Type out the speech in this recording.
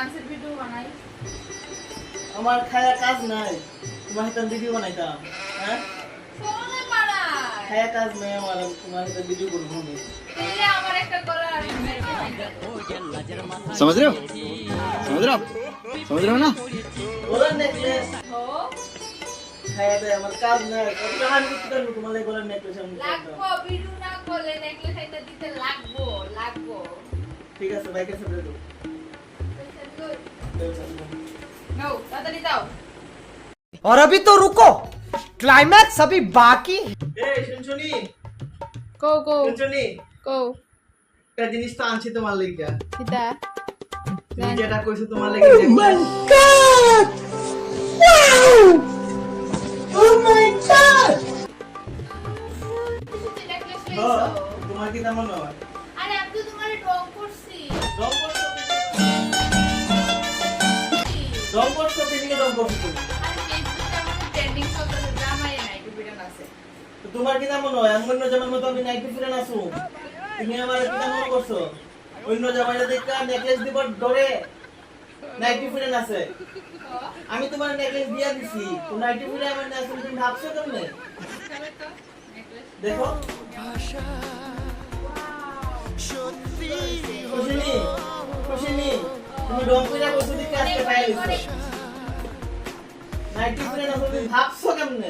ডান্সের ভিডিও বানাই। আমার খায়া কাজ নাই, তোমার সাথে ভিডিও বানাইতাম। হ্যাঁ ফোনে বানাই। খায়া কাজ নাই আমার, তোমার সাথে ভিডিও করবো আমি। দিলে আমার একটা করার আর समझ रहे हो समझ रहे हो आप समझ रहे हो ना বলার নেকলেস ও খায়া দেয়, আমার কাজ নাই। কত টাকা আমি দিতে পারবো তোমার এই বলার নেকলেস আমি দিতে পারবো। লাগবো ভিডিও না করলে নেকলেস এটা দিতে লাগবো। ঠিক আছে বাইকের সাথে দাও। নাও তাড়াতাড়ি দাও। और अभी तो रुको, क्लाइमैक्स अभी बाकी है। এই শুনছনি কো কো শুনছনি কো একটা জিনিস তো আনছি তোমার লাগা। কিটা তুমি যেটা কইছো তোমার লাগা। Oh my God wow oh my God necklace হ্যাঁ, লইছো। তোমার কি তেমন হয়? আরে আমি তো তোমারে ড্রং করছি। রং করছো রং করছো কিদিকে রং করছো তুমি? আর ফেসবুকে আমাদের ট্রেন্ডিং চলতেছে জামাই নাই ভিডিও আছে। তো তোমার কি তেমন হয়? আমি অন্য জামার মতো আমি নাইটি ফিরে নাচু। তুমি আমার কি তেমন করছো? অন্য জামাইরা দেখা নেকলেস দিব ডরে নাইটি ফিরে নাচে। আমি তোমার নেকলেস দিয়া দিছি, তো নাইটি ফিরে আমার নাচু, তুমি ভাবছো কেমনে? দেখো খুশিনি খুশিনি তুমি রং কইরা কইছো দিকে আজকে পাইছো নাইটি ফিরে নাচো, তুমি ভাবছো কেমনে?